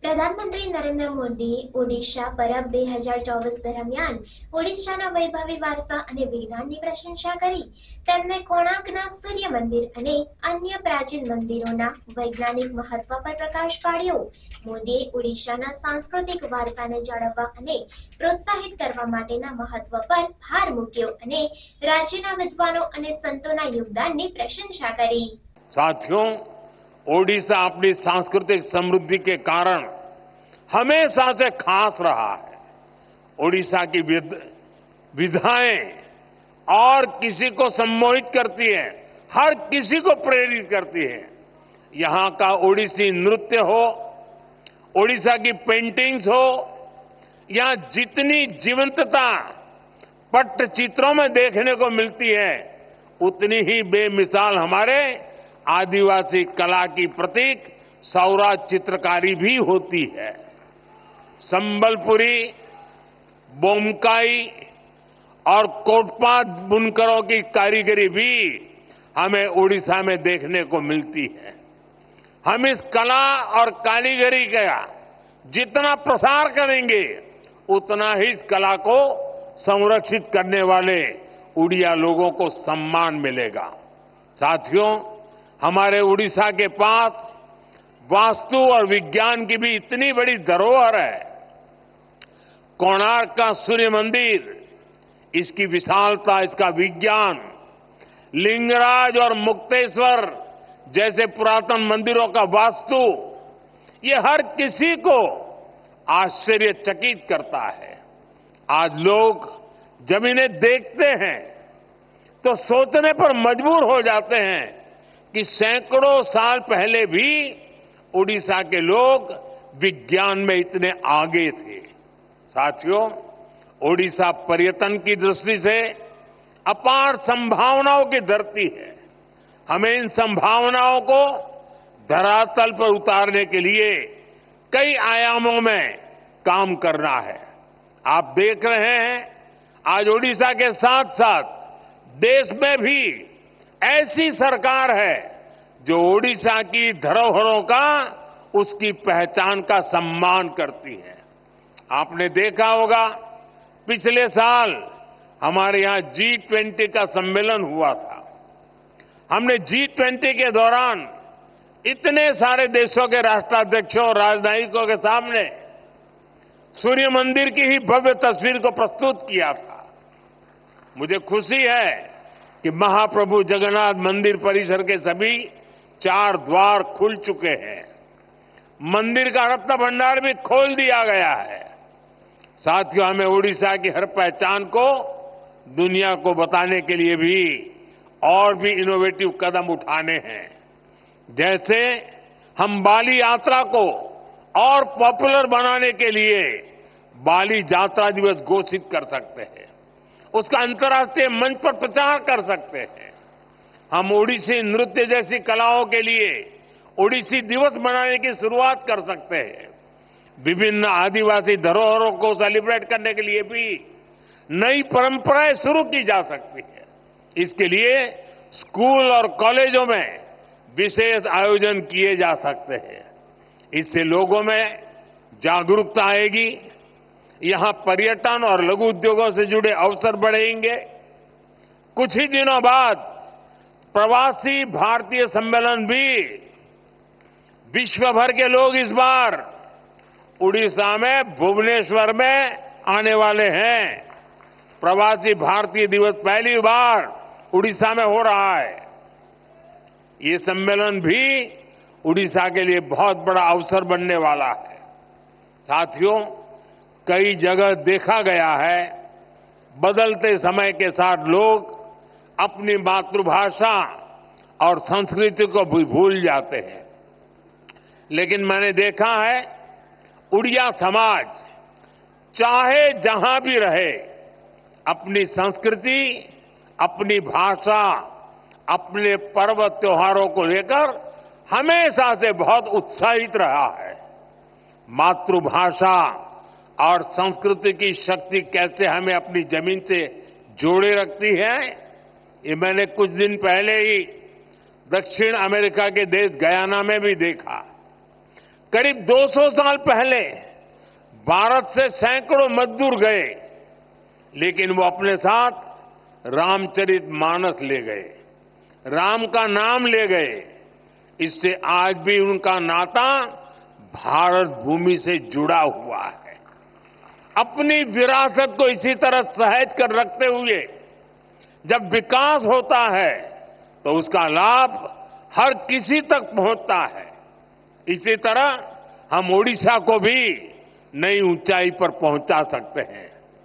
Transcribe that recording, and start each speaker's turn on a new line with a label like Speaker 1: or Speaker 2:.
Speaker 1: પ્રધાનમંત્રી નરેન્દ્ર મોદીએ ઓડિશા પરબ 2024 દરમિયાન ઓડિશાના વૈભવી વારસા અને વિજ્ઞાનની પ્રશંસા કરી. તેમણે કોણાર્કના સૂર્ય મંદિર અને અન્ય પ્રાચીન મંદિરોના વૈજ્ઞાનિક મહત્વ પર પ્રકાશ પાડ્યો. મોદીએ ઓડિશાના સાંસ્કૃતિક વારસાને જાળવવા અને પ્રોત્સાહિત કરવા માટેના મહત્વ પર ભાર મૂક્યો અને રાજ્યના વિદ્વાનો અને સંતોના યોગદાનની પ્રશંસા કરી.
Speaker 2: साथियों, ओडिशा अपनी सांस्कृतिक समृद्धि के कारण हमेशा से खास रहा है। ओडिशा की विधाएं और किसी को सम्मोहित करती है, हर किसी को प्रेरित करती है। यहाँ का ओडिसी नृत्य हो, ओडिशा की पेंटिंग्स हो, यहाँ जितनी जीवंतता पट्टचित्रों में देखने को मिलती है, उतनी ही बेमिसाल हमारे आदिवासी कला की प्रतीक सौराज चित्रकारी भी होती है। संबलपुरी, बोमकाई और कोटपात बुनकरों की कारीगरी भी हमें ओडिशा में देखने को मिलती है। हम इस कला और कारीगरी का जितना प्रसार करेंगे, उतना ही इस कला को संरक्षित करने वाले उड़िया लोगों को सम्मान मिलेगा। साथियों, हमारे उड़ीसा के पास वास्तु और विज्ञान की भी इतनी बड़ी धरोहर है। कोणार्क का सूर्य मंदिर, इसकी विशालता, इसका विज्ञान, लिंगराज और मुक्तेश्वर जैसे पुरातन मंदिरों का वास्तु, ये हर किसी को आश्चर्यचकित करता है। आज लोग जब इन्हें देखते हैं तो सोचने पर मजबूर हो जाते हैं कि सैकड़ों साल पहले भी ओडिशा के लोग विज्ञान में इतने आगे थे। साथियों, ओडिशा पर्यटन की दृष्टि से अपार संभावनाओं की धरती है। हमें इन संभावनाओं को धरातल पर उतारने के लिए कई आयामों में काम करना है। आप देख रहे हैं, आज ओडिशा के साथ साथ देश में भी ऐसी सरकार है जो ओडिशा की धरोहरों का, उसकी पहचान का सम्मान करती है। आपने देखा होगा, पिछले साल हमारे यहां G20 का सम्मेलन हुआ था। हमने G20 के दौरान इतने सारे देशों के राष्ट्राध्यक्षों और राजनयिकों के सामने सूर्य मंदिर की ही भव्य तस्वीर को प्रस्तुत किया था। मुझे खुशी है कि महाप्रभु जगन्नाथ मंदिर परिसर के सभी 4 द्वार खुल चुके हैं। मंदिर का रत्न भंडार भी खोल दिया गया है। साथियों, हमें ओडिशा की हर पहचान को दुनिया को बताने के लिए भी और भी इनोवेटिव कदम उठाने हैं। जैसे हम बाली यात्रा को और पॉपुलर बनाने के लिए बाली यात्रा दिवस घोषित कर सकते हैं, उसका अंतर्राष्ट्रीय मंच पर प्रचार कर सकते हैं। हम ओडिसी नृत्य जैसी कलाओं के लिए ओडिसी दिवस मनाने की शुरुआत कर सकते हैं। विभिन्न आदिवासी धरोहरों को सेलिब्रेट करने के लिए भी नई परंपराएं शुरू की जा सकती है। इसके लिए स्कूल और कॉलेजों में विशेष आयोजन किए जा सकते हैं। इससे लोगों में जागरूकता आएगी, यहां पर्यटन और लघु उद्योगों से जुड़े अवसर बढ़ेंगे। कुछ ही दिनों बाद प्रवासी भारतीय सम्मेलन भी, विश्व भर के लोग इस बार उड़ीसा में भुवनेश्वर में आने वाले हैं। प्रवासी भारतीय दिवस पहली बार उड़ीसा में हो रहा है। ये सम्मेलन भी उड़ीसा के लिए बहुत बड़ा अवसर बनने वाला है। साथियों, कई जगह देखा गया है, बदलते समय के साथ लोग अपनी मातृभाषा और संस्कृति को भी भूल जाते हैं। लेकिन मैंने देखा है, उड़िया समाज चाहे जहां भी रहे, अपनी संस्कृति, अपनी भाषा, अपने पर्व त्योहारों को लेकर हमेशा से बहुत उत्साहित रहा है। मातृभाषा और संस्कृति की शक्ति कैसे हमें अपनी जमीन से जोड़े रखती है, ये मैंने कुछ दिन पहले ही दक्षिण अमेरिका के देश गयाना में भी देखा। करीब 200 साल पहले भारत से सैकड़ों मजदूर गए, लेकिन वो अपने साथ रामचरितमानस ले गए, राम का नाम ले गए। इससे आज भी उनका नाता भारत भूमि से जुड़ा हुआ है। अपनी विरासत को इसी तरह सहेज कर रखते हुए जब विकास होता है तो उसका लाभ हर किसी तक पहुंचता है। इसी तरह हम ओडिशा को भी नई ऊंचाई पर पहुंचा सकते हैं।